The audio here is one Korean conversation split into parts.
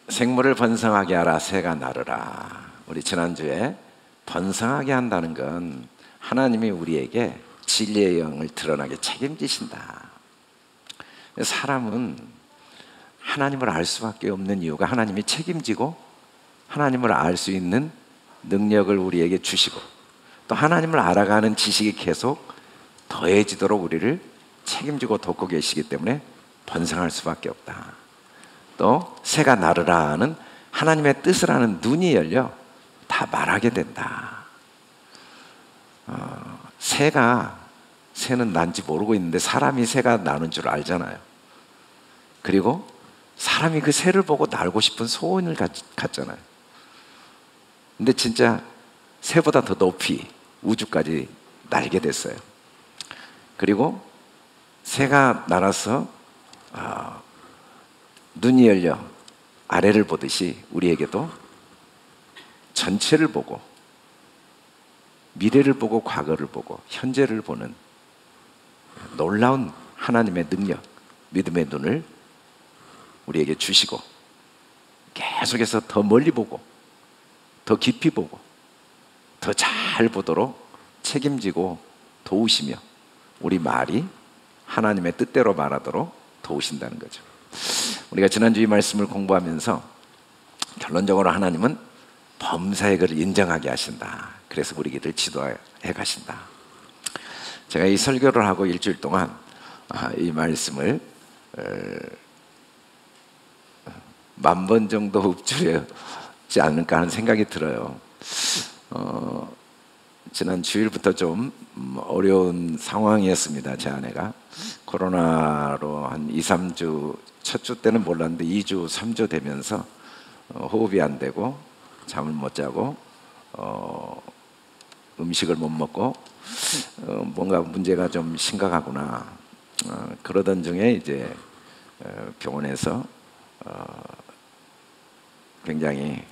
생물을 번성하게 하라, 새가 나르라. 우리 지난주에 번성하게 한다는 건 하나님이 우리에게 진리의 영을 드러나게 책임지신다. 사람은 하나님을 알 수밖에 없는 이유가 하나님이 책임지고 하나님을 알 수 있는 능력을 우리에게 주시고 또 하나님을 알아가는 지식이 계속 더해지도록 우리를 책임지고 돕고 계시기 때문에 번성할 수밖에 없다. 또 새가 나르라는 하나님의 뜻을 아는 눈이 열려 다 말하게 된다. 새는 난지 모르고 있는데 사람이 새가 나는 줄 알잖아요. 그리고 사람이 그 새를 보고 날고 싶은 소원을 갖잖아요. 근데 진짜 새보다 더 높이 우주까지 날게 됐어요. 그리고 새가 날아서 눈이 열려 아래를 보듯이 우리에게도 전체를 보고 미래를 보고 과거를 보고 현재를 보는 놀라운 하나님의 능력, 믿음의 눈을 우리에게 주시고 계속해서 더 멀리 보고 더 깊이 보고 더 잘 보도록 책임지고 도우시며 우리 말이 하나님의 뜻대로 말하도록 도우신다는 거죠. 우리가 지난주 이 말씀을 공부하면서 결론적으로 하나님은 범사의 그를 인정하게 하신다. 그래서 우리 길을 지도해 가신다. 제가 이 설교를 하고 일주일 동안 이 말씀을 10,000번 정도 읊조렸지 않을까 하는 생각이 들어요. 지난 주일부터 좀 어려운 상황이었습니다. 제 아내가 코로나로 한 2, 3주 첫 주 때는 몰랐는데 2주, 3주 되면서 호흡이 안 되고 잠을 못 자고 음식을 못 먹고 뭔가 문제가 좀 심각하구나 그러던 중에 이제 병원에서 굉장히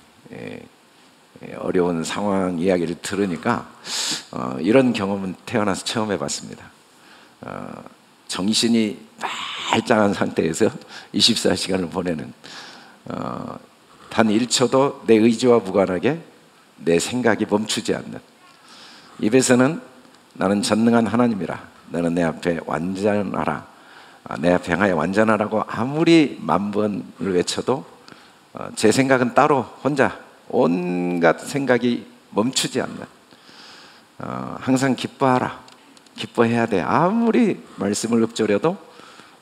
어려운 상황 이야기를 들으니까 이런 경험은 태어나서 처음 해봤습니다. 정신이 말짱한 상태에서 24시간을 보내는 단 1초도 내 의지와 무관하게 내 생각이 멈추지 않는 입에서는 나는 전능한 하나님이라 너는 내 앞에 완전하라 내 앞에 향하여 완전하라고 아무리 10,000번을 외쳐도 제 생각은 따로 혼자 온갖 생각이 멈추지 않는 항상 기뻐하라 기뻐해야 돼 아무리 말씀을 읊조려도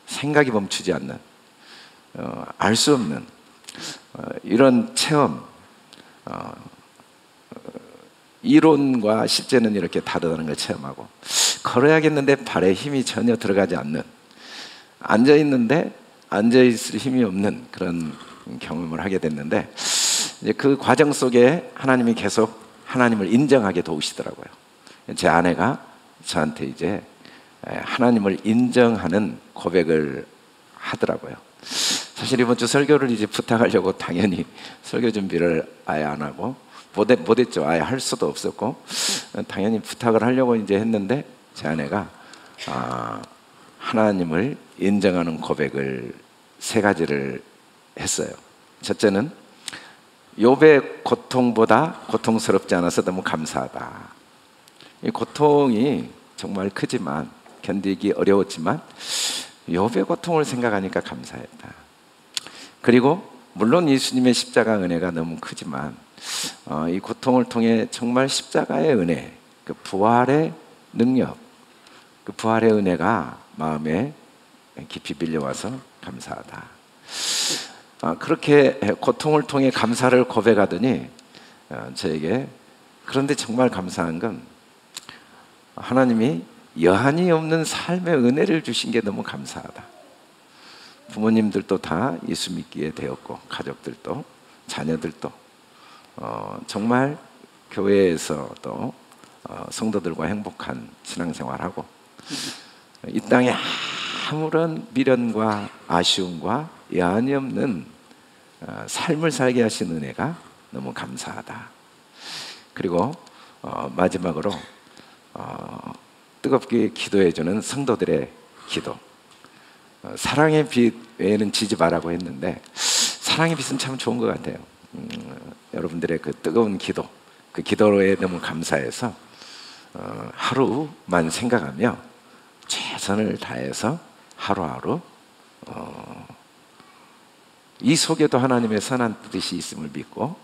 생각이 멈추지 않는 알 수 없는 이런 체험 이론과 실제는 이렇게 다르다는 걸 체험하고 걸어야겠는데 발에 힘이 전혀 들어가지 않는 앉아있는데 앉아있을 힘이 없는 그런 경험을 하게 됐는데 이제 그 과정 속에 하나님이 계속 하나님을 인정하게 도우시더라고요. 제 아내가 저한테 이제 하나님을 인정하는 고백을 하더라고요. 사실 이번 주 설교를 이제 부탁하려고 당연히 설교 준비를 아예 안 하고 못했죠. 아예 할 수도 없었고 당연히 부탁을 하려고 이제 했는데 제 아내가 하나님을 인정하는 고백을 3가지를 했어요. 첫째는 욥의 고통보다 고통스럽지 않아서 너무 감사하다. 이 고통이 정말 크지만 견디기 어려웠지만 욥의 고통을 생각하니까 감사했다. 그리고 물론 예수님의 십자가 은혜가 너무 크지만 이 고통을 통해 정말 십자가의 은혜, 그 부활의 능력, 그 부활의 은혜가 마음에 깊이 밀려와서 감사하다. 그렇게 고통을 통해 감사를 고백하더니 저에게 그런데 정말 감사한 건 하나님이 여한이 없는 삶의 은혜를 주신 게 너무 감사하다. 부모님들도 다 예수 믿기에 되었고 가족들도 자녀들도 정말 교회에서도 성도들과 행복한 신앙생활하고 이 땅에 아무런 미련과 아쉬움과 여한이 없는 삶을 살게 하신 은혜가 너무 감사하다. 그리고 마지막으로 뜨겁게 기도해주는 성도들의 기도 사랑의 빛 외에는 지지 말라고 했는데 사랑의 빛은 참 좋은 것 같아요. 여러분들의 그 뜨거운 기도, 그 기도에 너무 감사해서 하루만 생각하며 최선을 다해서 하루하루 이 속에도 하나님의 선한 뜻이 있음을 믿고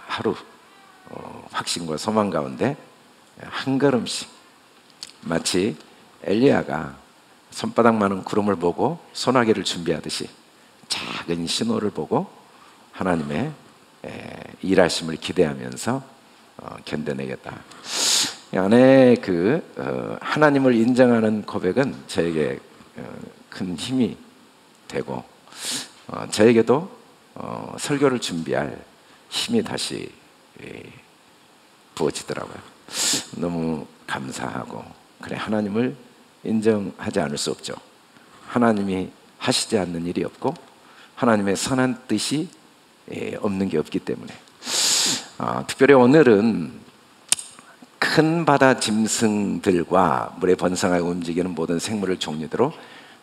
하루 확신과 소망 가운데 한 걸음씩, 마치 엘리야가 손바닥만한 구름을 보고 소나기를 준비하듯이 작은 신호를 보고 하나님의 일하심을 기대하면서 견뎌내겠다. 이 안에 하나님을 인정하는 고백은 저에게 큰 힘이 되고 저에게도 설교를 준비할 힘이 다시 부어지더라고요. 너무 감사하고, 그래, 하나님을 인정하지 않을 수 없죠. 하나님이 하시지 않는 일이 없고 하나님의 선한 뜻이 없는 게 없기 때문에 특별히 오늘은 큰 바다 짐승들과 물에 번성하고 움직이는 모든 생물을 종류대로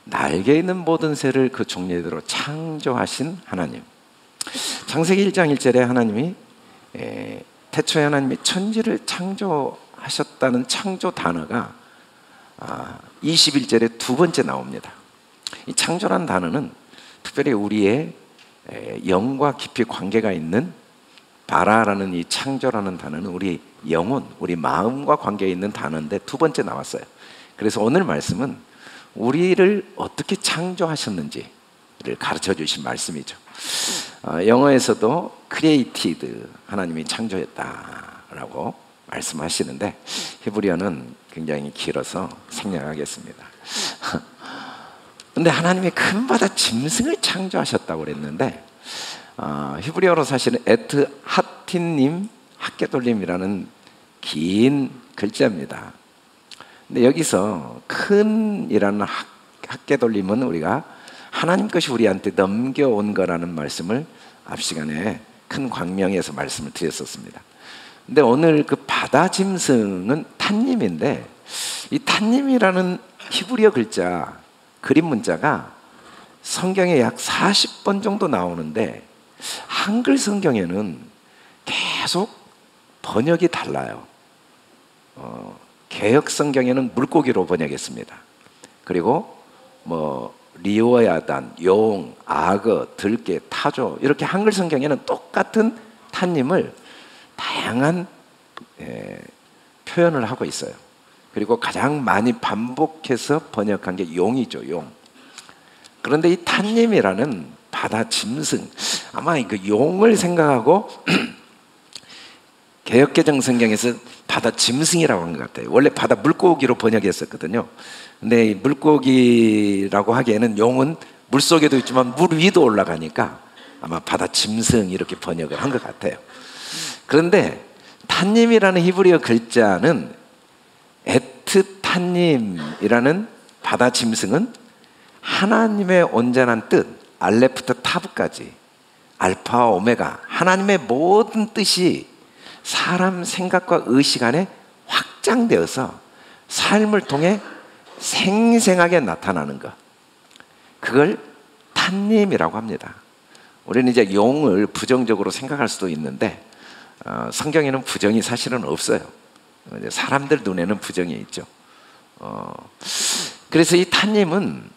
날개 있는 모든 새를 그 종류대로 창조하신 하나님. 창세기 1장 1절에 하나님이 태초에 하나님이 천지를 창조하셨다는 창조 단어가 21절에 두 번째 나옵니다. 이 창조란 단어는 특별히 우리의 영과 깊이 관계가 있는 바라라는 이 창조라는 단어는 우리 영혼, 우리 마음과 관계가 있는 단어인데 두 번째 나왔어요. 그래서 오늘 말씀은 우리를 어떻게 창조하셨는지를 가르쳐 주신 말씀이죠. 영어에서도 created, 하나님이 창조했다라고 말씀하시는데 히브리어는 굉장히 길어서 생략하겠습니다. 근데 하나님이 큰 바다 짐승을 창조하셨다고 그랬는데 히브리어로 사실은 에트 하틴님 학개돌림이라는 긴 글자입니다. 근데 여기서 큰이라는 학개돌림은 우리가 하나님 것이 우리한테 넘겨온 거라는 말씀을 앞 시간에 큰 광명에서 말씀을 드렸었습니다. 근데 오늘 그 바다 짐승은 탄님인데 이 탄님이라는 히브리어 글자, 그림 문자가 성경에 약 40번 정도 나오는데 한글 성경에는 계속 번역이 달라요. 개역 성경에는 물고기로 번역했습니다. 그리고 리오야단, 용, 악어, 들개, 타조, 이렇게 한글 성경에는 똑같은 탄님을 다양한 표현을 하고 있어요. 그리고 가장 많이 반복해서 번역한 게 용이죠, 용. 그런데 이 탄님이라는 바다 짐승, 아마 그 용을 생각하고 개역개정 성경에서 바다 짐승이라고 한 것 같아요. 원래 바다 물고기로 번역했었거든요. 근데 이 물고기라고 하기에는 용은 물 속에도 있지만 물 위도 올라가니까 아마 바다 짐승 이렇게 번역을 한 것 같아요. 그런데 탄님이라는 히브리어 글자는 에트탄님이라는 바다 짐승은 하나님의 온전한 뜻, 알레프터 타브까지 알파와 오메가, 하나님의 모든 뜻이 사람 생각과 의식 안에 확장되어서 삶을 통해 생생하게 나타나는 것, 그걸 탄님이라고 합니다. 우리는 이제 용을 부정적으로 생각할 수도 있는데 성경에는 부정이 사실은 없어요. 사람들 눈에는 부정이 있죠. 그래서 이 탄님은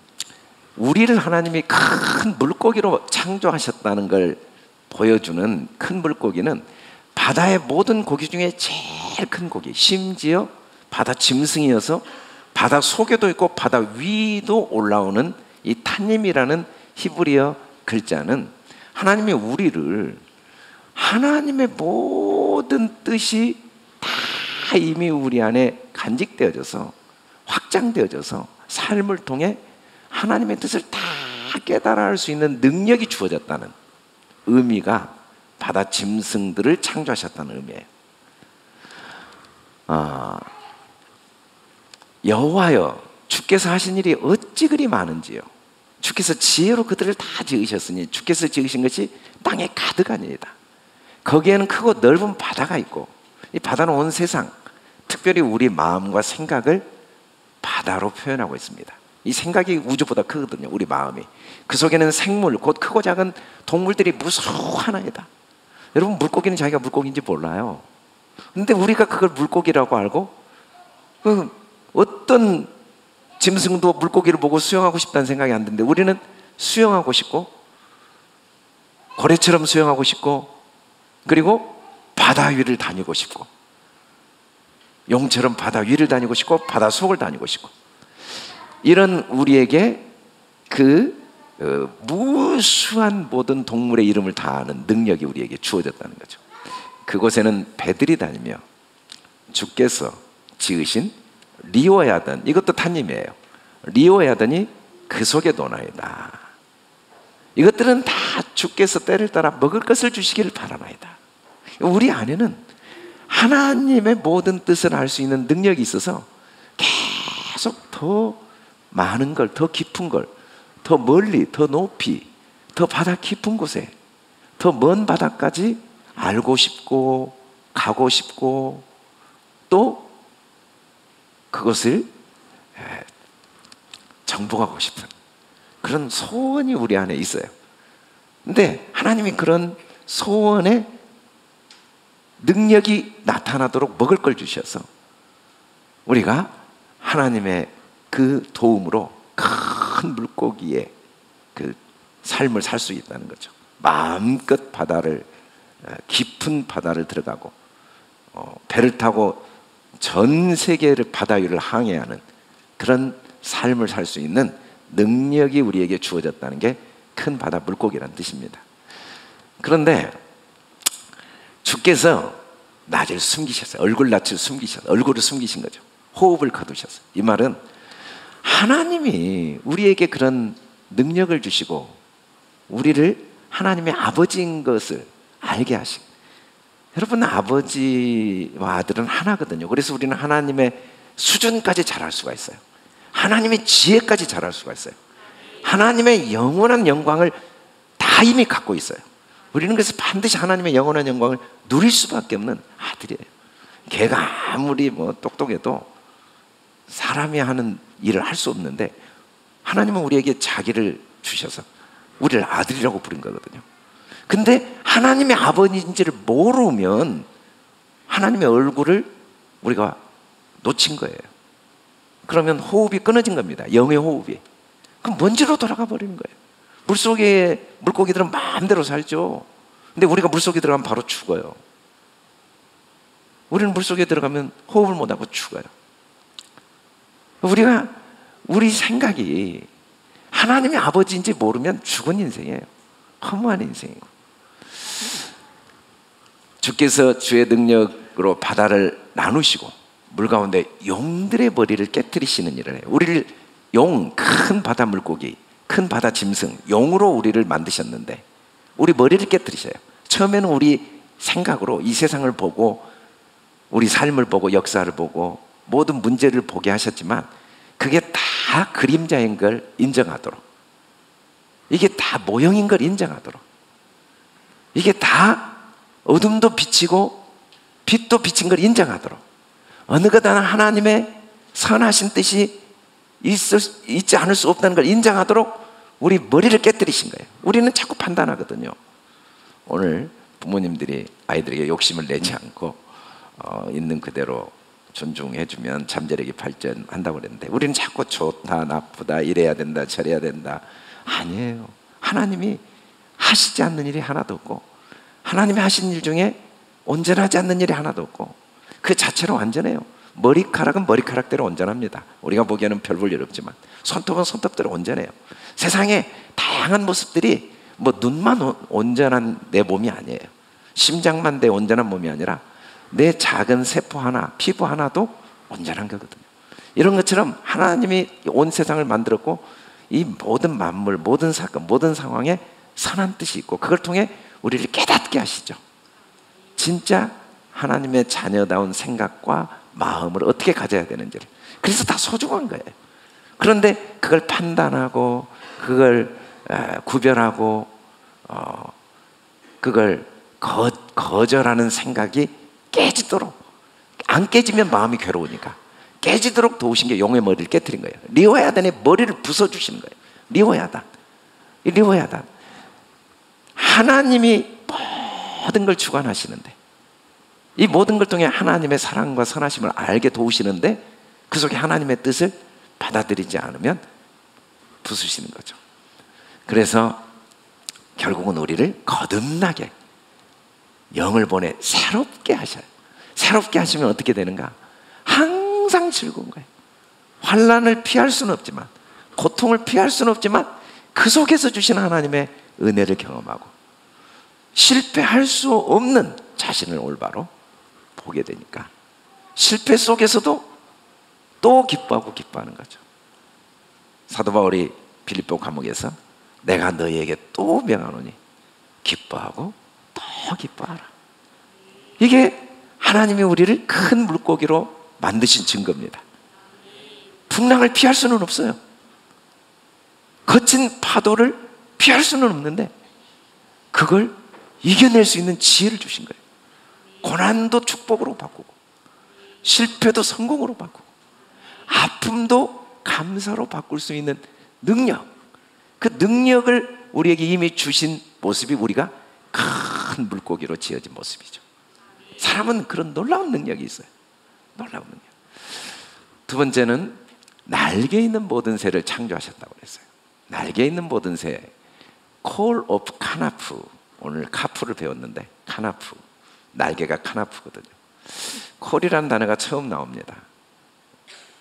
우리를 하나님이 큰 물고기로 창조하셨다는 걸 보여주는 큰 물고기는 바다의 모든 고기 중에 제일 큰 고기, 심지어 바다 짐승이어서 바다 속에도 있고 바다 위도 올라오는 이 탄님이라는 히브리어 글자는 하나님이 우리를 하나님의 모든 뜻이 다 이미 우리 안에 간직되어져서 확장되어져서 삶을 통해 하나님의 뜻을 다 깨달아 할 수 있는 능력이 주어졌다는 의미가 바다 짐승들을 창조하셨다는 의미예요. 여호와여, 주께서 하신 일이 어찌 그리 많은지요. 주께서 지혜로 그들을 다 지으셨으니 주께서 지으신 것이 땅에 가득하니이다. 거기에는 크고 넓은 바다가 있고 이 바다는 온 세상, 특별히 우리 마음과 생각을 바다로 표현하고 있습니다. 이 생각이 우주보다 크거든요. 우리 마음이. 그 속에는 생물, 곧 크고 작은 동물들이 무수하나이다. 여러분, 물고기는 자기가 물고기인지 몰라요. 근데 우리가 그걸 물고기라고 알고 어떤 짐승도 물고기를 보고 수영하고 싶다는 생각이 안 드는데 우리는 수영하고 싶고 고래처럼 수영하고 싶고 그리고 바다 위를 다니고 싶고 용처럼 바다 위를 다니고 싶고 바다 속을 다니고 싶고 이런 우리에게 무수한 모든 동물의 이름을 다 아는 능력이 우리에게 주어졌다는 거죠. 그곳에는 배들이 다니며 주께서 지으신 리워야든, 이것도 탄임이에요. 리워야든이 그 속에 노나이다. 이것들은 다 주께서 때를 따라 먹을 것을 주시기를 바라나이다. 우리 안에는 하나님의 모든 뜻을 알 수 있는 능력이 있어서 계속 더 많은 걸, 더 깊은 걸, 더 멀리, 더 높이, 더 바다 깊은 곳에, 더 먼 바다까지 알고 싶고 가고 싶고 또 그것을 정복하고 싶은 그런 소원이 우리 안에 있어요. 근데 하나님이 그런 소원에 능력이 나타나도록 먹을 걸 주셔서 우리가 하나님의 그 도움으로 큰 물고기의 그 삶을 살 수 있다는 거죠. 마음껏 바다를, 깊은 바다를 들어가고 배를 타고 전 세계를 바다 위를 항해하는 그런 삶을 살 수 있는 능력이 우리에게 주어졌다는 게 큰 바다 물고기라는 뜻입니다. 그런데 주께서 낯을 숨기셨어요. 얼굴 숨기셨어요. 얼굴을 숨기신 거죠. 호흡을 거두셨어요. 이 말은 하나님이 우리에게 그런 능력을 주시고 우리를 하나님의 아버지인 것을 알게 하신, 여러분, 아버지와 아들은 하나거든요. 그래서 우리는 하나님의 수준까지 잘할 수가 있어요. 하나님의 지혜까지 잘할 수가 있어요. 하나님의 영원한 영광을 다 이미 갖고 있어요. 우리는 그래서 반드시 하나님의 영원한 영광을 누릴 수밖에 없는 아들이에요. 걔가 아무리 똑똑해도 사람이 하는 일을 할 수 없는데 하나님은 우리에게 자기를 주셔서 우리를 아들이라고 부른 거거든요. 근데 하나님의 아버지인지를 모르면 하나님의 얼굴을 우리가 놓친 거예요. 그러면 호흡이 끊어진 겁니다. 영의 호흡이. 그럼 먼지로 돌아가 버리는 거예요. 물속에 물고기들은 마음대로 살죠. 근데 우리가 물속에 들어가면 바로 죽어요. 우리는 물속에 들어가면 호흡을 못하고 죽어요. 우리 생각이 하나님의 아버지인지 모르면 죽은 인생이에요. 허무한 인생이고. 주께서 주의 능력으로 바다를 나누시고 물 가운데 용들의 머리를 깨뜨리시는 일을 해요. 우리를 큰 바다 물고기, 큰 바다 짐승, 용으로 우리를 만드셨는데 우리 머리를 깨뜨리셔요. 처음에는 우리 생각으로 이 세상을 보고 우리 삶을 보고 역사를 보고 모든 문제를 보게 하셨지만 그게 다 그림자인 걸 인정하도록, 이게 다 모형인 걸 인정하도록, 이게 다 어둠도 비치고 빛도 비친 걸 인정하도록, 어느 것 하나 하나님의 선하신 뜻이 있지 않을 수 없다는 걸 인정하도록 우리 머리를 깨뜨리신 거예요. 우리는 자꾸 판단하거든요. 오늘 부모님들이 아이들에게 욕심을 내지 않고 있는 그대로 존중해주면 잠재력이 발전한다고 그랬는데 우리는 자꾸 좋다 나쁘다 이래야 된다 저래야 된다. 아니에요. 하나님이 하시지 않는 일이 하나도 없고 하나님이 하신 일 중에 온전하지 않는 일이 하나도 없고 그 자체로 완전해요. 머리카락은 머리카락대로 온전합니다. 우리가 보기에는 별 볼 일 없지만 손톱은 손톱대로 온전해요. 세상에 다양한 모습들이 눈만 온전한 내 몸이 아니에요. 심장만 내 온전한 몸이 아니라 내 작은 세포 하나, 피부 하나도 온전한 거거든요. 이런 것처럼 하나님이 온 세상을 만들었고 이 모든 만물, 모든 사건, 모든 상황에 선한 뜻이 있고 그걸 통해 우리를 깨닫게 하시죠. 진짜 하나님의 자녀다운 생각과 마음을 어떻게 가져야 되는지를. 그래서 다 소중한 거예요. 그런데 그걸 판단하고 그걸 구별하고 그걸 거절하는 생각이 깨지도록, 안 깨지면 마음이 괴로우니까 깨지도록 도우신 게 용의 머리를 깨뜨린 거예요. 리호야단의 머리를 부숴주시는 거예요. 리호야단. 하나님이 모든 걸 주관하시는데, 이 모든 걸 통해 하나님의 사랑과 선하심을 알게 도우시는데, 그 속에 하나님의 뜻을 받아들이지 않으면 부수시는 거죠. 그래서 결국은 우리를 거듭나게 영을 보내 새롭게 하셔요. 새롭게 하시면 어떻게 되는가? 항상 즐거운 거예요. 환난을 피할 수는 없지만, 고통을 피할 수는 없지만, 그 속에서 주신 하나님의 은혜를 경험하고 실패할 수 없는 자신을 올바로 보게 되니까 실패 속에서도 또 기뻐하고 기뻐하는 거죠. 사도 바울이 빌립보 감옥에서 내가 너희에게 또 명하노니 기뻐하고 또 기뻐하라. 이게 하나님이 우리를 큰 물고기로 만드신 증거입니다. 풍랑을 피할 수는 없어요. 거친 파도를 피할 수는 없는데 그걸 이겨낼 수 있는 지혜를 주신 거예요. 고난도 축복으로 바꾸고 실패도 성공으로 바꾸고 아픔도 감사로 바꿀 수 있는 능력, 그 능력을 우리에게 이미 주신 모습이 우리가 큰 물고기로 지어진 모습이죠. 사람은 그런 놀라운 능력이 있어요. 놀라운 능력. 두 번째는 날개 있는 모든 새를 창조하셨다고 그랬어요. 날개 있는 모든 새, Call of 카나프. 오늘 카프를 배웠는데 카나프, 날개가 카나프거든요. 콜이라는 단어가 처음 나옵니다.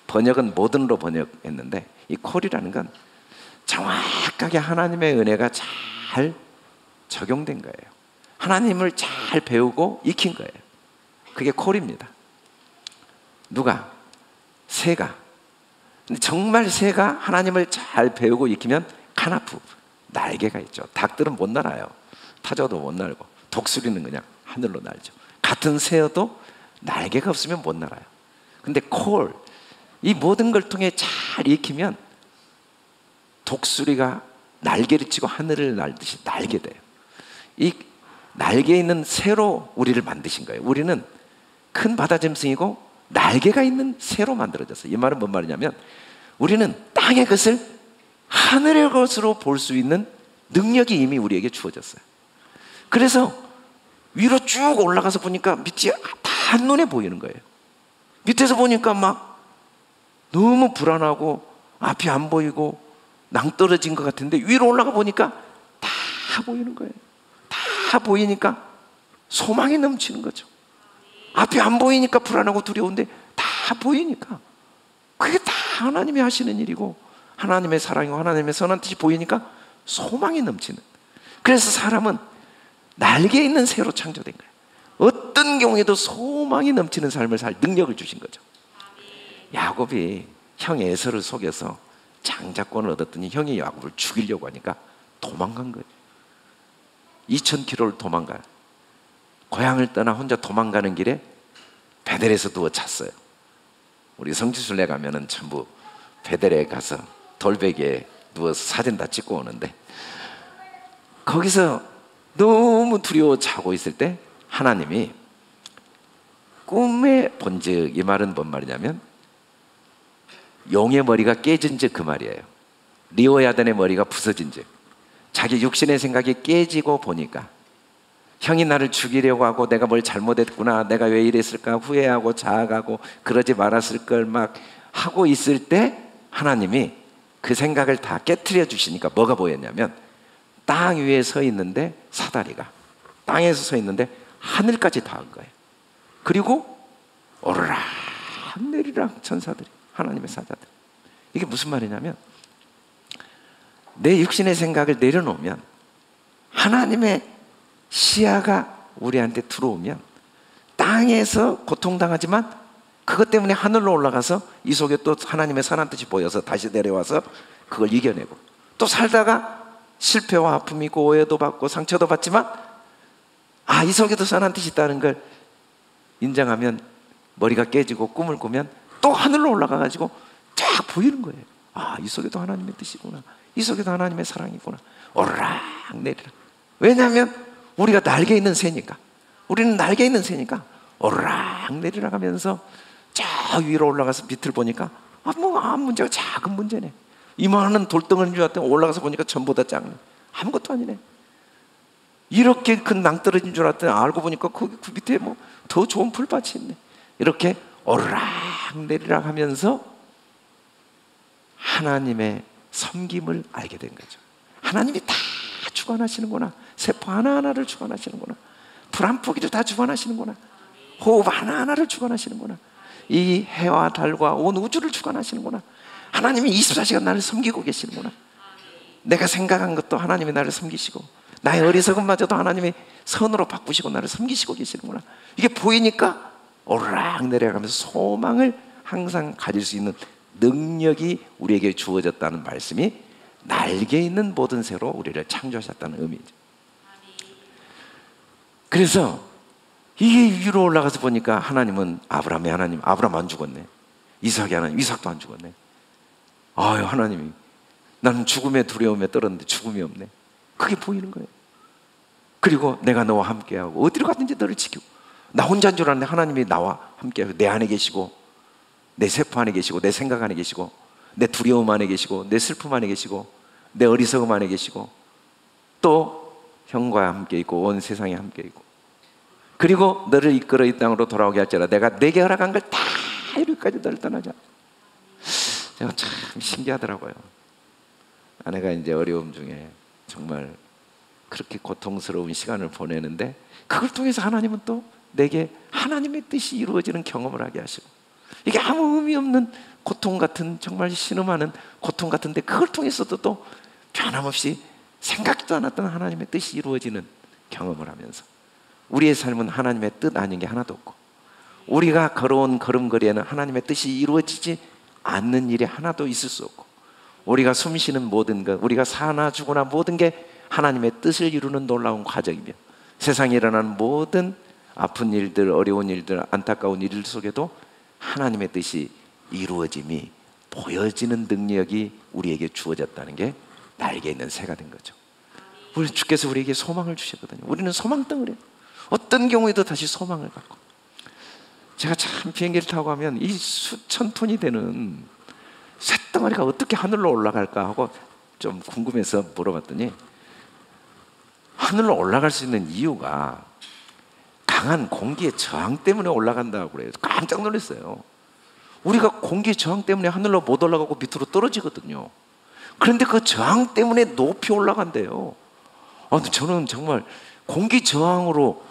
번역은 모든으로 번역했는데 이 콜이라는 건 정확하게 하나님의 은혜가 잘 적용된 거예요. 하나님을 잘 배우고 익힌 거예요. 그게 콜입니다. 누가? 새가. 근데 정말 새가 하나님을 잘 배우고 익히면 카나프, 날개가 있죠. 닭들은 못 날아요. 타조도 못 날고, 독수리는 그냥 하늘로 날죠. 같은 새여도 날개가 없으면 못 날아요. 근데 콜, 이 모든 걸 통해 잘 익히면 독수리가 날개를 치고 하늘을 날듯이 날게 돼요. 이 날개 있는 새로 우리를 만드신 거예요. 우리는 큰 바다 짐승이고 날개가 있는 새로 만들어졌어요. 이 말은 뭔 말이냐면 우리는 땅의 것을 하늘의 것으로 볼 수 있는 능력이 이미 우리에게 주어졌어요. 그래서 위로 쭉 올라가서 보니까 밑이 다 한눈에 보이는 거예요. 밑에서 보니까 막 너무 불안하고 앞이 안 보이고 낭떠러진 것 같은데 위로 올라가 보니까 다 보이는 거예요. 다 보이니까 소망이 넘치는 거죠. 앞이 안 보이니까 불안하고 두려운데 다 보이니까 그게 다 하나님이 하시는 일이고 하나님의 사랑이고 하나님의 선한 뜻이 보이니까 소망이 넘치는. 그래서 사람은 날개 있는 새로 창조된 거예요. 어떤 경우에도 소망이 넘치는 삶을 살 능력을 주신 거죠. 야곱이 형 에서를 속여서 장자권을 얻었더니 형이 야곱을 죽이려고 하니까 도망간 거예요. 2000km를 도망가요. 고향을 떠나 혼자 도망가는 길에 베델에서 누워 잤어요. 우리 성지순례 가면은 전부 베델에 가서 돌베개에 누워서 사진 다 찍고 오는데 거기서 너무 두려워 자고 있을 때 하나님이 꿈에 본즉, 이 말은 뭔 말이냐면 용의 머리가 깨진 즉 그 말이에요. 리오야단의 머리가 부서진 즉 자기 육신의 생각이 깨지고 보니까 형이 나를 죽이려고 하고 내가 뭘 잘못했구나, 내가 왜 이랬을까 후회하고 자학하고 그러지 말았을 걸 막 하고 있을 때 하나님이 그 생각을 다 깨트려 주시니까 뭐가 보였냐면 땅 위에 서 있는데 사다리가 땅에서 서 있는데 하늘까지 닿은 거예요. 그리고 오르락 내리락 천사들이, 하나님의 사자들. 이게 무슨 말이냐면 내 육신의 생각을 내려놓으면 하나님의 시야가 우리한테 들어오면 땅에서 고통당하지만 그것 때문에 하늘로 올라가서 이 속에 또 하나님의 선한 뜻이 보여서 다시 내려와서 그걸 이겨내고 또 살다가 실패와 아픔이 있고 오해도 받고 상처도 받지만 이 속에도 선한 뜻이 있다는 걸 인정하면 머리가 깨지고 꿈을 꾸면 또 하늘로 올라가가지고 쫙 보이는 거예요. 이 속에도 하나님의 뜻이구나, 이 속에도 하나님의 사랑이구나. 오르락 내리락. 왜냐하면 우리가 날개 있는 새니까, 우리는 날개 있는 새니까 오르락 내리락 하면서 저 위로 올라가서 밑을 보니까 아무 문제가 작은 문제네. 이만한 돌덩어리인 줄 알았더니 올라가서 보니까 전보다 작네. 아무것도 아니네. 이렇게 큰 낭떠러진 줄 알았더니 알고 보니까 그 밑에 뭐 더 좋은 풀밭이 있네. 이렇게 오르락 내리락 하면서 하나님의 섬김을 알게 된 거죠. 하나님이 다 주관하시는구나. 세포 하나하나를 주관하시는구나. 불 한 포기를 다 주관하시는구나. 호흡 하나하나를 주관하시는구나. 이 해와 달과 온 우주를 주관하시는구나. 하나님이 24시간 나를 섬기고 계시는구나. 내가 생각한 것도 하나님이 나를 섬기시고, 나의 어리석음마저도 하나님이 선으로 바꾸시고 나를 섬기시고 계시는구나. 이게 보이니까 오르락 내려가면서 소망을 항상 가질 수 있는 능력이 우리에게 주어졌다는 말씀이, 날개 있는 모든 새로 우리를 창조하셨다는 의미죠. 그래서 이게 위로 올라가서 보니까 하나님은 아브라함의 하나님, 아브라함 안 죽었네. 이삭의 하나님, 이삭도 안 죽었네. 아유, 하나님이 나는 죽음의 두려움에 떨었는데 죽음이 없네. 그게 보이는 거예요. 그리고 내가 너와 함께하고 어디로 갔든지 너를 지키고, 나 혼자인 줄 알았는데 하나님이 나와 함께하고 내 안에 계시고, 내 세포 안에 계시고, 내 생각 안에 계시고, 내 두려움 안에 계시고, 내 슬픔 안에 계시고, 내 어리석음 안에 계시고, 또 형과 함께 있고 온 세상에 함께 있고, 그리고 너를 이끌어 이 땅으로 돌아오게 할지라 내가 내게 허락한 걸 다 이루기까지 너를 떠나지 않아. 제가 참 신기하더라고요. 아내가 이제 어려움 중에 정말 그렇게 고통스러운 시간을 보내는데, 그걸 통해서 하나님은 또 내게 하나님의 뜻이 이루어지는 경험을 하게 하시고, 이게 아무 의미 없는 고통 같은, 정말 신음하는 고통 같은데 그걸 통해서도 또 변함없이 생각지도 않았던 하나님의 뜻이 이루어지는 경험을 하면서, 우리의 삶은 하나님의 뜻 아닌 게 하나도 없고, 우리가 걸어온 걸음걸이에는 하나님의 뜻이 이루어지지 않는 일이 하나도 있을 수 없고, 우리가 숨쉬는 모든 것, 우리가 사나 죽으나 모든 게 하나님의 뜻을 이루는 놀라운 과정이며, 세상에 일어나는 모든 아픈 일들, 어려운 일들, 안타까운 일들 속에도 하나님의 뜻이 이루어짐이 보여지는 능력이 우리에게 주어졌다는 게 날개 있는 새가 된 거죠. 우리 주께서 우리에게 소망을 주셨거든요. 우리는 소망덩어리예요. 어떤 경우에도 다시 소망을 갖고. 제가 참 비행기를 타고 가면 이 수천 톤이 되는 쇳덩어리가 어떻게 하늘로 올라갈까 하고 좀 궁금해서 물어봤더니, 하늘로 올라갈 수 있는 이유가 강한 공기의 저항 때문에 올라간다고 그래요. 깜짝 놀랐어요. 우리가 공기의 저항 때문에 하늘로 못 올라가고 밑으로 떨어지거든요. 그런데 그 저항 때문에 높이 올라간대요. 저는 정말 공기 저항으로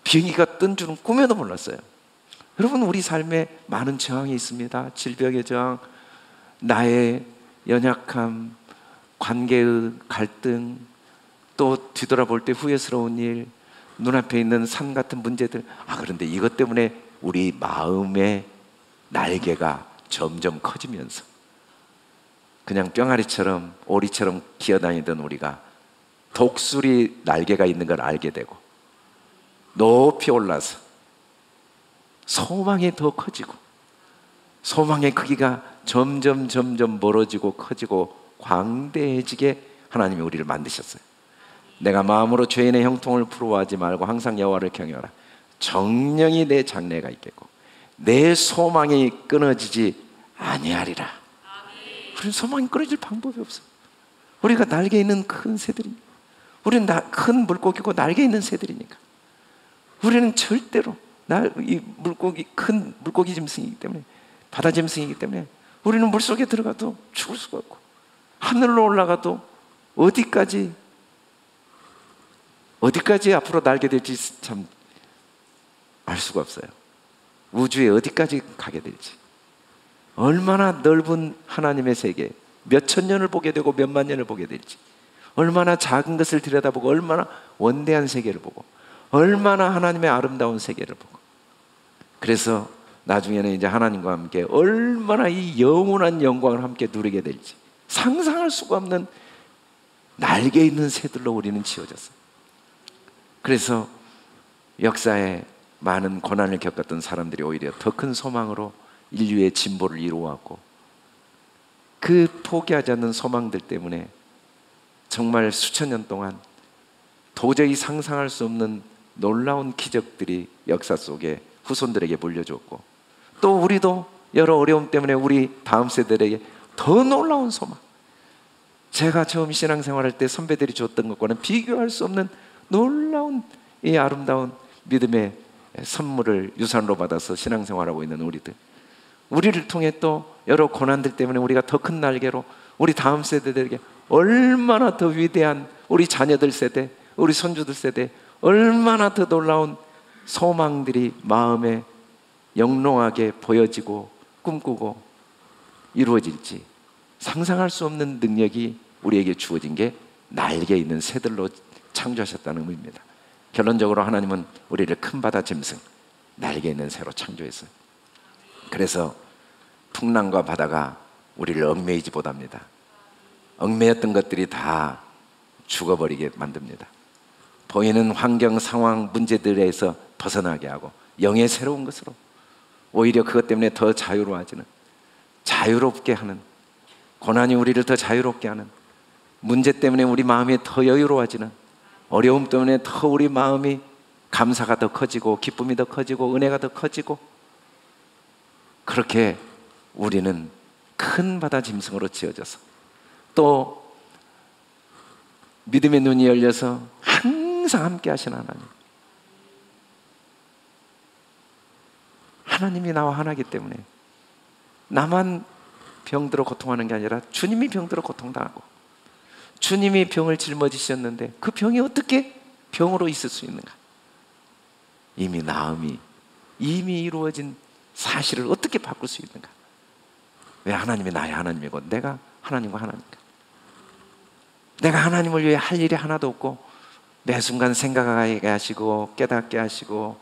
비행기가 뜬 줄은 꿈에도 몰랐어요. 여러분, 우리 삶에 많은 저항이 있습니다. 질병의 저항, 나의 연약함, 관계의 갈등, 또 뒤돌아볼 때 후회스러운 일, 눈앞에 있는 산 같은 문제들. 그런데 이것 때문에 우리 마음의 날개가 점점 커지면서 그냥 뿅아리처럼 오리처럼 기어다니던 우리가 독수리 날개가 있는 걸 알게 되고, 높이 올라서 소망이 더 커지고, 소망의 크기가 점점 멀어지고 커지고 광대해지게 하나님이 우리를 만드셨어요. 내가 마음으로 죄인의 형통을 부러워하지 말고 항상 여호와를 경외하라. 정령이 내 장래가 있겠고 내 소망이 끊어지지 아니하리라. 우리는 소망이 끊어질 방법이 없어. 우리가 날개 있는 큰 새들이니까, 우리는 큰 물고기고 날개 있는 새들이니까, 우리는 절대로 이 물고기, 큰 물고기 짐승이기 때문에, 바다 짐승이기 때문에 우리는 물속에 들어가도 죽을 수가 없고, 하늘로 올라가도 어디까지 앞으로 날게 될지 참 알 수가 없어요. 우주에 어디까지 가게 될지, 얼마나 넓은 하나님의 세계, 몇천 년을 보게 되고 몇만 년을 보게 될지, 얼마나 작은 것을 들여다보고 얼마나 원대한 세계를 보고 얼마나 하나님의 아름다운 세계를 보고, 그래서 나중에는 이제 하나님과 함께 얼마나 이 영원한 영광을 함께 누리게 될지 상상할 수가 없는 날개 있는 새들로 우리는 지어졌어요. 그래서 역사에 많은 고난을 겪었던 사람들이 오히려 더 큰 소망으로 인류의 진보를 이루어왔고, 그 포기하지 않는 소망들 때문에 정말 수천 년 동안 도저히 상상할 수 없는 놀라운 기적들이 역사 속에 후손들에게 물려줬고, 또 우리도 여러 어려움 때문에 우리 다음 세대에게 더 놀라운 소망, 제가 처음 신앙생활할 때 선배들이 줬던 것과는 비교할 수 없는 놀라운 이 아름다운 믿음의 선물을 유산으로 받아서 신앙생활하고 있는 우리를 통해 또 여러 고난들 때문에 우리가 더 큰 날개로 우리 다음 세대들에게 얼마나 더 위대한, 우리 자녀들 세대, 우리 손주들 세대 얼마나 더 놀라운 소망들이 마음에 영롱하게 보여지고 꿈꾸고 이루어질지 상상할 수 없는 능력이 우리에게 주어진 게 날개 있는 새들로 창조하셨다는 의미입니다. 결론적으로 하나님은 우리를 큰 바다 짐승, 날개 있는 새로 창조했어요. 그래서 풍랑과 바다가 우리를 얽매이지 못합니다. 얽매였던 것들이 다 죽어버리게 만듭니다. 보이는 환경, 상황, 문제들에서 벗어나게 하고 영의 새로운 것으로, 오히려 그것 때문에 더 자유로워지는, 자유롭게 하는, 고난이 우리를 더 자유롭게 하는, 문제 때문에 우리 마음이 더 여유로워지는, 어려움 때문에 더 우리 마음이 감사가 더 커지고 기쁨이 더 커지고 은혜가 더 커지고, 그렇게 우리는 큰 바다 짐승으로 지어져서 또 믿음의 눈이 열려서 항상 함께 하시는 하나님이 나와 하나이기 때문에 나만 병들어 고통하는 게 아니라 주님이 병들어 고통당하고, 주님이 병을 짊어지셨는데 그 병이 어떻게 병으로 있을 수 있는가? 이미 나음이 이미 이루어진 사실을 어떻게 바꿀 수 있는가? 왜 하나님이 나의 하나님이고 내가 하나님과 하나님인가? 내가 하나님을 위해 할 일이 하나도 없고 매 순간 생각하게 하시고 깨닫게 하시고,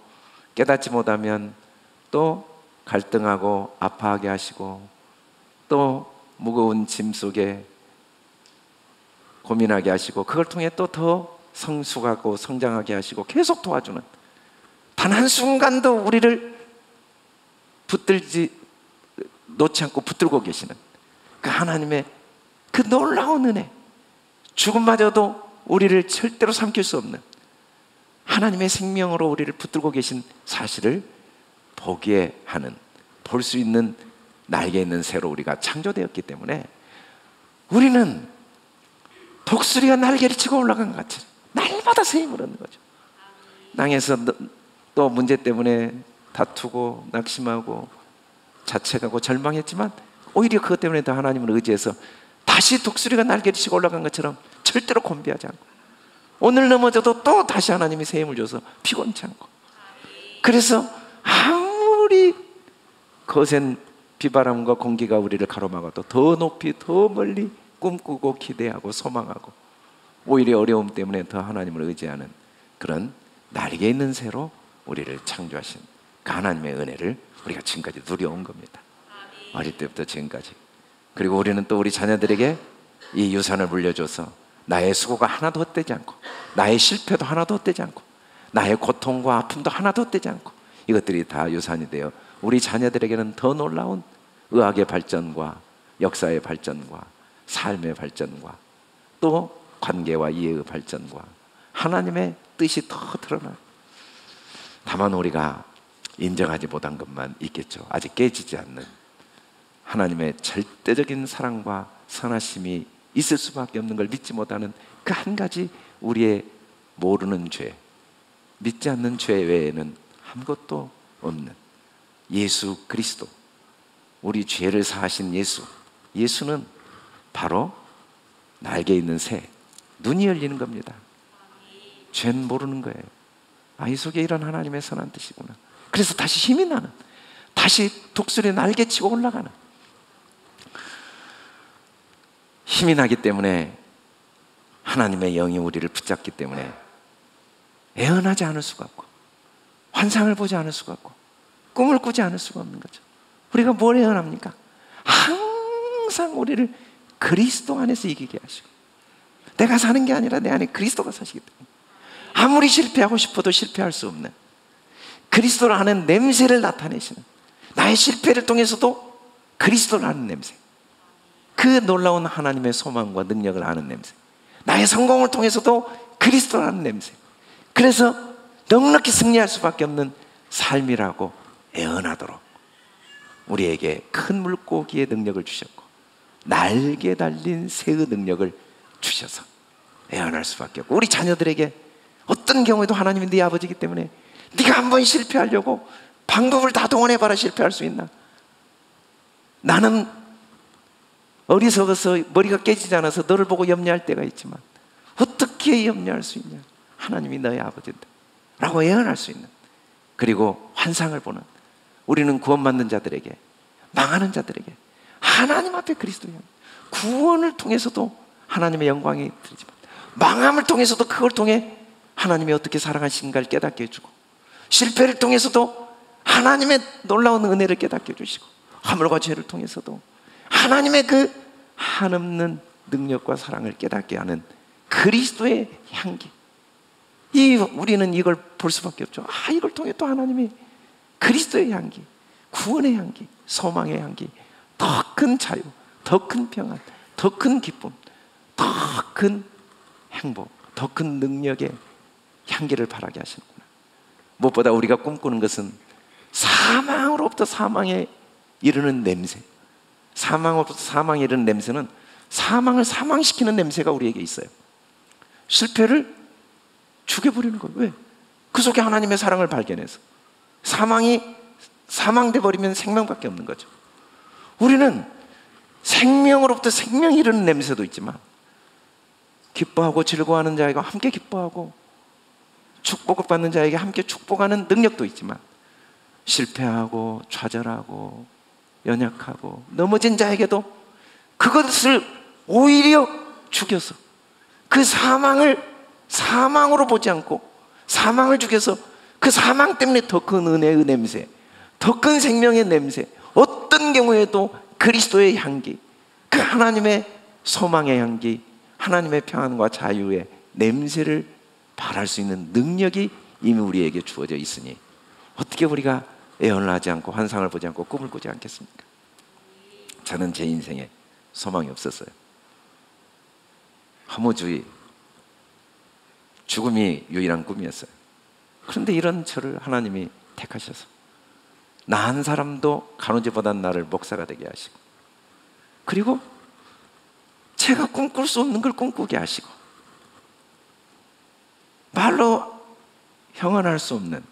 깨닫지 못하면 또 갈등하고 아파하게 하시고, 또 무거운 짐 속에 고민하게 하시고, 그걸 통해 또 더 성숙하고 성장하게 하시고 계속 도와주는, 단 한순간도 우리를 놓지 않고 붙들고 계시는 그 하나님의 그 놀라운 은혜, 죽음마저도 우리를 절대로 삼킬 수 없는 하나님의 생명으로 우리를 붙들고 계신 사실을 보게 하는, 볼 수 있는 날개 있는 새로 우리가 창조되었기 때문에 우리는 독수리가 날개를 치고 올라간 것 같이 날마다 새 힘을 얻는 거죠. 땅에서 또 문제 때문에 다투고 낙심하고 자책하고 절망했지만 오히려 그것 때문에 더 하나님을 의지해서 다시 독수리가 날개를 치고 올라간 것처럼 절대로 곤비하지 않고, 오늘 넘어져도 또 다시 하나님이 새 힘을 줘서 피곤치 않고, 그래서 아무리 거센 비바람과 공기가 우리를 가로막아도 더 높이 더 멀리 꿈꾸고 기대하고 소망하고, 오히려 어려움 때문에 더 하나님을 의지하는 그런 날개 있는 새로 우리를 창조하신 그 하나님의 은혜를 우리가 지금까지 누려온 겁니다. 어릴 때부터 지금까지. 그리고 우리는 또 우리 자녀들에게 이 유산을 물려줘서 나의 수고가 하나도 헛되지 않고, 나의 실패도 하나도 헛되지 않고, 나의 고통과 아픔도 하나도 헛되지 않고, 이것들이 다 유산이 되어 우리 자녀들에게는 더 놀라운 의학의 발전과 역사의 발전과 삶의 발전과 또 관계와 이해의 발전과 하나님의 뜻이 더 드러나요. 다만 우리가 인정하지 못한 것만 있겠죠. 아직 깨지지 않는 하나님의 절대적인 사랑과 선하심이 있을 수밖에 없는 걸 믿지 못하는 그 한 가지 우리의 모르는 죄, 믿지 않는 죄 외에는 아무것도 없는 예수 그리스도, 우리 죄를 사하신 예수는 바로 날개 있는 새, 눈이 열리는 겁니다. 죄는 모르는 거예요. 이 속에 이런 하나님의 선한 뜻이구나. 그래서 다시 힘이 나는, 다시 독수리 날개치고 올라가는 힘이 나기 때문에, 하나님의 영이 우리를 붙잡기 때문에 애언하지 않을 수가 없고, 환상을 보지 않을 수가 없고, 꿈을 꾸지 않을 수가 없는 거죠. 우리가 뭘 애언합니까? 항상 우리를 그리스도 안에서 이기게 하시고, 내가 사는 게 아니라 내 안에 그리스도가 사시기 때문에 아무리 실패하고 싶어도 실패할 수 없는 그리스도를 아는 냄새를 나타내시는, 나의 실패를 통해서도 그리스도를 아는 냄새, 그 놀라운 하나님의 소망과 능력을 아는 냄새, 나의 성공을 통해서도 그리스도를 아는 냄새, 그래서 넉넉히 승리할 수밖에 없는 삶이라고 애언하도록 우리에게 큰 물고기의 능력을 주셨고 날개 달린 새의 능력을 주셔서 애원할 수밖에 없고, 우리 자녀들에게 어떤 경우에도 하나님이 네 아버지이기 때문에 네가 한번 실패하려고 방법을 다 동원해봐라 실패할 수 있나? 나는 어리석어서 머리가 깨지지 않아서 너를 보고 염려할 때가 있지만 어떻게 염려할 수 있냐? 하나님이 너의 아버지인데 라고 예언할 수 있는, 그리고 환상을 보는, 우리는 구원받는 자들에게, 망하는 자들에게 하나님 앞에 그리스도의 구원을 통해서도 하나님의 영광이 드리지만 망함을 통해서도 그걸 통해 하나님이 어떻게 사랑하신가를 깨닫게 해주고, 실패를 통해서도 하나님의 놀라운 은혜를 깨닫게 해주시고, 허물과 죄를 통해서도 하나님의 그 한없는 능력과 사랑을 깨닫게 하는 그리스도의 향기, 우리는 이걸 볼 수밖에 없죠. 이걸 통해 또 하나님이 그리스도의 향기, 구원의 향기, 소망의 향기, 더 큰 자유, 더 큰 평안, 더 큰 기쁨, 더 큰 행복, 더 큰 능력의 향기를 바라게 하시는구나. 무엇보다 우리가 꿈꾸는 것은 사망으로부터 사망에 이르는 냄새, 사망으로부터 사망에 이르는 냄새는 사망을 사망시키는 냄새가 우리에게 있어요. 실패를 죽여버리는 거예요. 왜? 그 속에 하나님의 사랑을 발견해서. 사망이 사망돼 버리면 생명밖에 없는 거죠. 우리는 생명으로부터 생명이 이르는 냄새도 있지만, 기뻐하고 즐거워하는 자에게 함께 기뻐하고 축복을 받는 자에게 함께 축복하는 능력도 있지만, 실패하고 좌절하고 연약하고 넘어진 자에게도 그것을 오히려 죽여서 그 사망을 사망으로 보지 않고 사망을 죽여서 그 사망 때문에 더 큰 은혜의 냄새, 더 큰 생명의 냄새, 어떤 경우에도 그리스도의 향기, 그 하나님의 소망의 향기, 하나님의 평안과 자유의 냄새를 발할 수 있는 능력이 이미 우리에게 주어져 있으니 어떻게 우리가 애원을 하지 않고 환상을 보지 않고 꿈을 꾸지 않겠습니까? 저는 제 인생에 소망이 없었어요. 허무주의, 죽음이 유일한 꿈이었어요. 그런데 이런 저를 하나님이 택하셔서 나 한 사람도 간호제보단 나를 목사가 되게 하시고, 그리고 제가 꿈꿀 수 없는 걸 꿈꾸게 하시고, 말로 형언할 수 없는,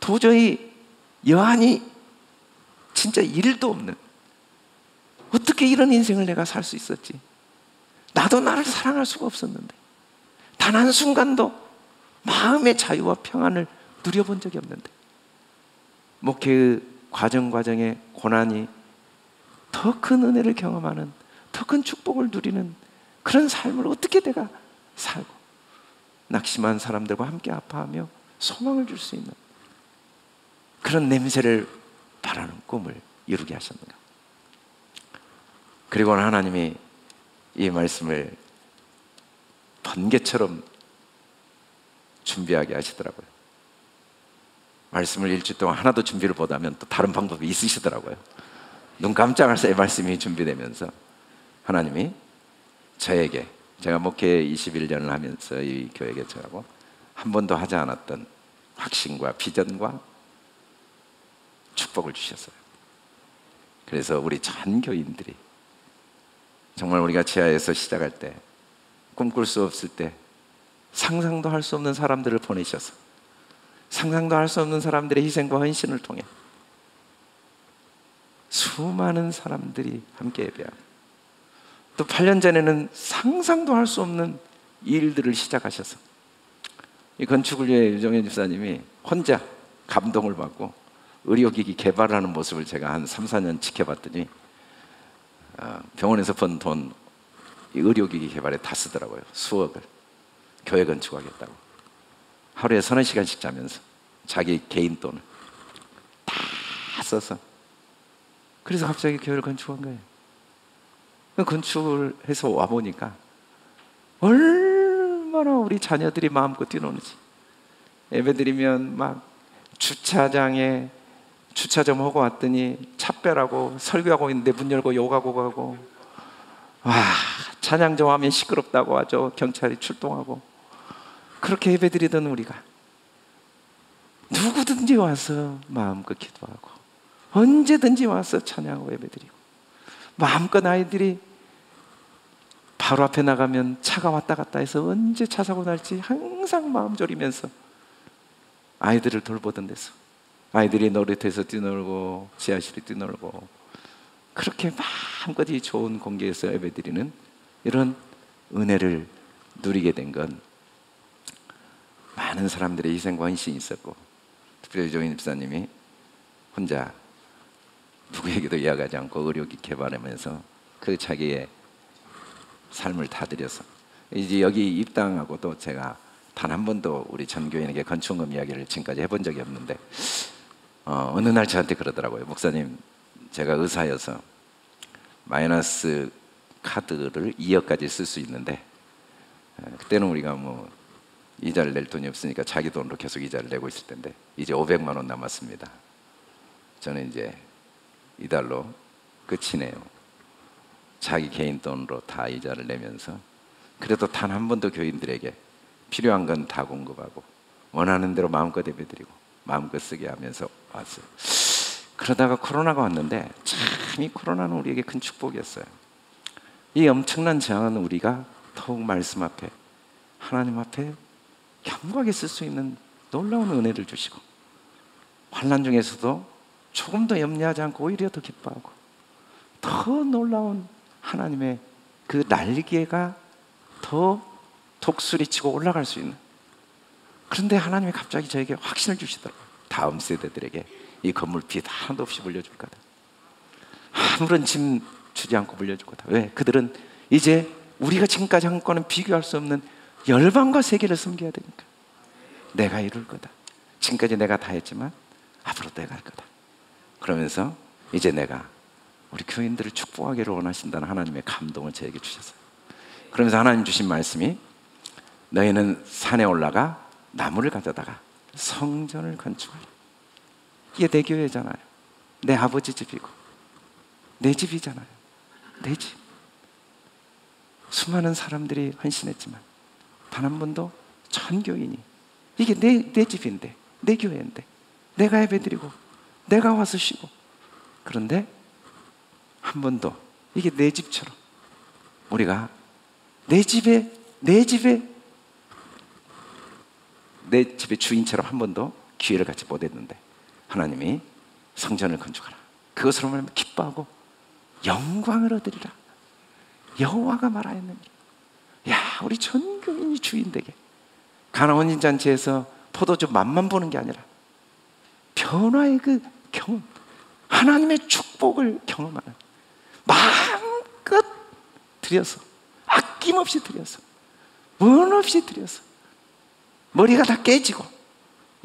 도저히 여한이 진짜 1도 없는, 어떻게 이런 인생을 내가 살 수 있었지? 나도 나를 사랑할 수가 없었는데, 단 한순간도 마음의 자유와 평안을 누려본 적이 없는데, 목회의 과정에 고난이 더 큰 은혜를 경험하는, 더 큰 축복을 누리는 그런 삶을 어떻게 내가 살고 낙심한 사람들과 함께 아파하며 소망을 줄 수 있는 그런 냄새를 바라는 꿈을 이루게 하셨는가? 그리고는 하나님이 이 말씀을 번개처럼 준비하게 하시더라고요. 말씀을 일주일 동안 하나도 준비를 못하면 또 다른 방법이 있으시더라고요. 눈 깜짝할 사이 말씀이 준비되면서 하나님이 저에게, 제가 목회 21년을 하면서 이 교회 개척하고 한 번도 하지 않았던 확신과 비전과 축복을 주셨어요. 그래서 우리 전 교인들이 정말 우리가 지하에서 시작할 때 꿈꿀 수 없을 때 상상도 할 수 없는 사람들을 보내셔서 상상도 할 수 없는 사람들의 희생과 헌신을 통해 수많은 사람들이 함께 예배하고, 또 8년 전에는 상상도 할 수 없는 일들을 시작하셔서 이 건축을 위해 유정현 집사님이 혼자 감동을 받고 의료기기 개발하는 모습을 제가 한 3, 4년 지켜봤더니 병원에서 번 돈 의료기기 개발에 다 쓰더라고요. 수억을 교회 건축하겠다고 하루에 30시간씩 자면서 자기 개인 돈을 다 써서, 그래서 갑자기 교회를 건축한 거예요. 건축을 해서 와보니까 얼마나 우리 자녀들이 마음껏 뛰노는지, 예배드리면 막 주차장에 주차 좀 하고 왔더니 차별하고 설교하고 있는데 문 열고 욕하고 가고, 와, 찬양 좀 하면 시끄럽다고 하죠. 경찰이 출동하고. 그렇게 예배드리던 우리가 누구든지 와서 마음껏 기도하고 언제든지 와서 찬양하고 예배드리고, 마음껏 아이들이 바로 앞에 나가면 차가 왔다 갔다 해서 언제 차 사고 날지 항상 마음 졸이면서 아이들을 돌보던 데서, 아이들이 놀이터에서 뛰놀고 지하실에 뛰놀고, 그렇게 마음껏 이 좋은 공기에서 예배드리는 이런 은혜를 누리게 된 건 많은 사람들의 희생과 헌신이 있었고, 특별히 조인 집사님이 혼자 누구에게도 이야기하지 않고 의료기 개발하면서 그 자기의 삶을 다 드려서, 이제 여기 입당하고도 제가 단 한 번도 우리 전교인에게 건축금 이야기를 지금까지 해본 적이 없는데, 어느 날 저한테 그러더라고요. 목사님, 제가 의사여서 마이너스 카드를 2억까지 쓸 수 있는데, 그때는 우리가 뭐 이자를 낼 돈이 없으니까 자기 돈으로 계속 이자를 내고 있을 텐데 이제 500만 원 남았습니다. 저는 이제 이달로 끝이네요. 자기 개인 돈으로 다 이자를 내면서, 그래도 단 한 번도 교인들에게 필요한 건 다 공급하고 원하는 대로 마음껏 예배드리고 마음껏 쓰게 하면서 왔어요. 그러다가 코로나가 왔는데, 참 이 코로나는 우리에게 큰 축복이었어요. 이 엄청난 저항은 우리가 더욱 말씀 앞에, 하나님 앞에 견고하게 쓸 수 있는 놀라운 은혜를 주시고, 환난 중에서도 조금 더 염려하지 않고 오히려 더 기뻐하고, 더 놀라운 하나님의 그 날개가 더 독수리치고 올라갈 수 있는, 그런데 하나님이 갑자기 저에게 확신을 주시더라고요. 다음 세대들에게 이 건물 빚 하나도 없이 물려줄 거다. 아무런 짐 주지 않고 물려줄 거다. 왜? 그들은 이제 우리가 지금까지 한 거는 비교할 수 없는 열방과 세계를 섬겨야 되니까. 내가 이룰 거다. 지금까지 내가 다 했지만 앞으로 내가 할 거다. 그러면서 이제 내가 우리 교인들을 축복하기를 원하신다는 하나님의 감동을 저에게 주셨어요. 그러면서 하나님 주신 말씀이, 너희는 산에 올라가 나무를 가져다가 성전을 건축하라. 이게 내 교회잖아요. 내 아버지 집이고 내 집이잖아요. 내 집. 수많은 사람들이 헌신했지만 단 한 번도 전 교인이, 이게 내 집인데, 내 교회인데, 내가 예배드리고 내가 와서 쉬고, 그런데 한 번도 이게 내 집처럼 우리가 내 집의 주인처럼 한 번도 기회를 갖지 못했는데, 하나님이 성전을 건축하라. 그것으로 말하면 기뻐하고 영광을 얻으리라. 여호와가 말하였느니라. 야, 우리 전 교인이 주인 되게, 가나 혼인잔치에서 포도주 맛만 보는 게 아니라 변화의 그 경험, 하나님의 축복을 경험하는, 마음껏 드려서, 아낌없이 드려서, 원 없이 드려서, 머리가 다 깨지고,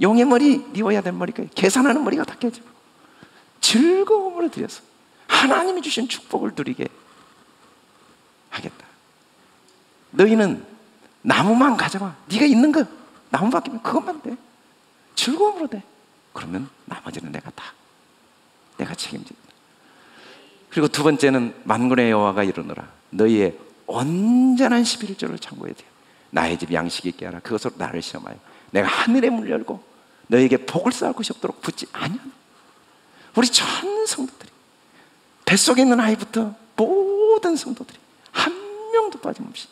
용의 머리, 뉘어야 될 머리가, 계산하는 머리가 다 깨지고, 즐거움으로 드려서 하나님이 주신 축복을 누리게 하겠다. 너희는 나무만 가져와. 네가 있는 거 나무밖에, 그것만 돼. 즐거움으로 돼. 그러면 나머지는 내가 책임진다. 그리고 두 번째는, 만군의 여호와가 이르노라. 너희의 온전한 11조를 창고에 대 나의 집 양식 있게 하라. 그것으로 나를 시험하여 내가 하늘의 문을 열고 너희에게 복을 쌓을 것이 없도록 붙지 아니하노. 우리 전 성도들이, 뱃속에 있는 아이부터 모든 성도들이 한 명도 빠짐없이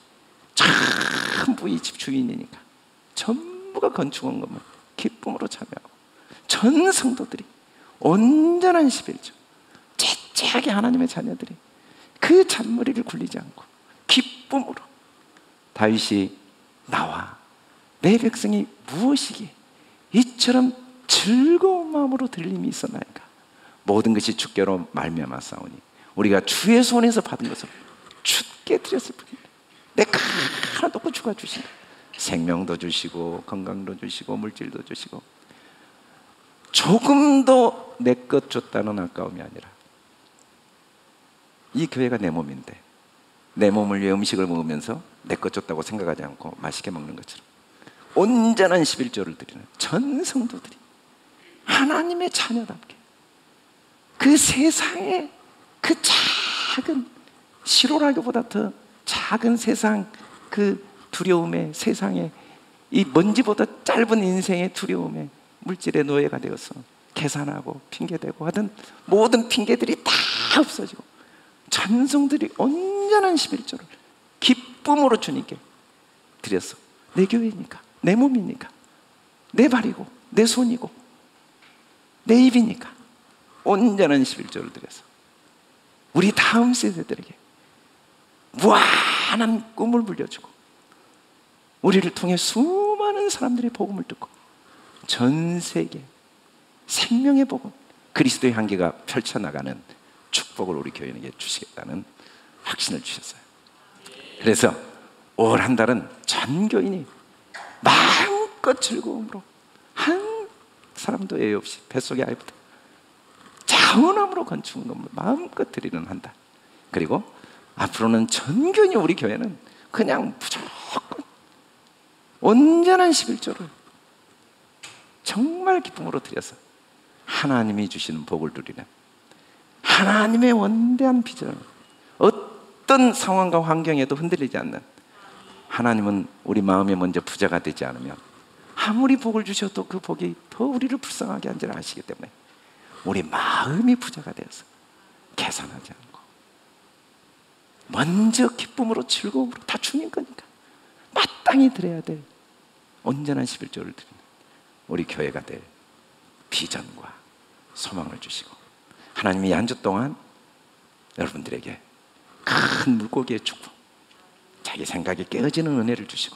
전부 이 집 주인이니까 전부가 건축한 것만 기쁨으로 참여하고, 전 성도들이 온전한 11조, 째째하게 하나님의 자녀들이 그 잔머리를 굴리지 않고 기쁨으로, 다윗이 나와 내 백성이 무엇이기에 이처럼 즐거운 마음으로 들림이 있었나이까. 모든 것이 주께로 말미암아 싸우니 우리가 주의 손에서 받은 것을 주께 드렸을 뿐이다. 내가 하나도 없고 주가 주신다. 생명도 주시고 건강도 주시고 물질도 주시고, 조금도 내 것 줬다는 아까움이 아니라, 이 교회가 내 몸인데 내 몸을 위해 음식을 먹으면서 내 것 줬다고 생각하지 않고 맛있게 먹는 것처럼 온전한 11조를 드리는 전 성도들이 하나님의 자녀답게, 그 세상에 그 작은, 시로라기보다 더 작은 세상, 그 두려움에, 세상에 이 먼지보다 짧은 인생의 두려움에, 물질의 노예가 되어서 계산하고 핑계대고 하던 모든 핑계들이 다 없어지고 찬송들이 온전한 11조를 기쁨으로 주님께 드렸어. 내 교회니까, 내 몸이니까, 내 발이고 내 손이고 내 입이니까 온전한 11조를 드려서 우리 다음 세대들에게 무한한 꿈을 물려주고 우리를 통해 수많은 사람들이 복음을 듣고 전 세계 생명의 복음, 그리스도의 향기가 펼쳐나가는 축복을 우리 교회에게 주시겠다는 확신을 주셨어요. 그래서 올 한 달은 전 교인이 마음껏 즐거움으로 한 사람도 예외 없이 뱃속의 아이부터 자원함으로 건축한 건물 마음껏 드리는 한 달. 그리고 앞으로는 전 교인이 우리 교회는 그냥 무조건 온전한 11조를 정말 기쁨으로 드려서 하나님이 주시는 복을 누리는 하나님의 원대한 비전을 어떤 상황과 환경에도 흔들리지 않는, 하나님은 우리 마음에 먼저 부자가 되지 않으면 아무리 복을 주셔도 그 복이 더 우리를 불쌍하게 한 줄 아시기 때문에 우리 마음이 부자가 되어서 계산하지 않고 먼저 기쁨으로 즐거움으로 다 주님 거니까 마땅히 드려야 될 온전한 11조를 드리는 우리 교회가 될 비전과 소망을 주시고, 하나님이 한 주 동안 여러분들에게 큰 물고기의 축복, 자기 생각이 깨어지는 은혜를 주시고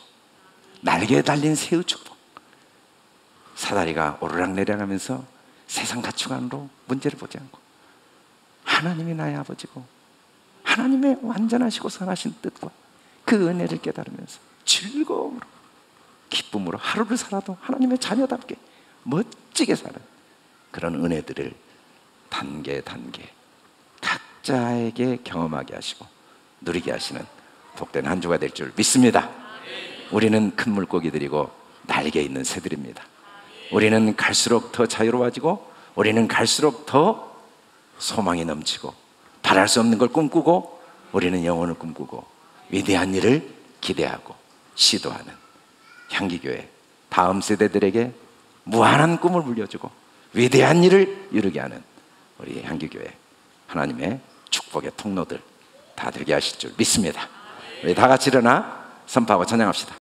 날개에 달린 새의 축복, 사다리가 오르락내리락하면서 세상 가치관으로 문제를 보지 않고 하나님이 나의 아버지고 하나님의 완전하시고 선하신 뜻과 그 은혜를 깨달으면서 즐거움으로 기쁨으로 하루를 살아도 하나님의 자녀답게 멋지게 사는 그런 은혜들을 단계 단계 각자에게 경험하게 하시고 누리게 하시는 복된 한 주가 될 줄 믿습니다. 우리는 큰 물고기들이고 날개 있는 새들입니다. 우리는 갈수록 더 자유로워지고 우리는 갈수록 더 소망이 넘치고 바랄 수 없는 걸 꿈꾸고 우리는 영혼을 꿈꾸고 위대한 일을 기대하고 시도하는 향기교회 다음 세대들에게 무한한 꿈을 물려주고 위대한 일을 이루게 하는 우리 향기교회 하나님의 축복의 통로들 다 되게 하실 줄 믿습니다. 우리 다 같이 일어나 선포하고 찬양합시다.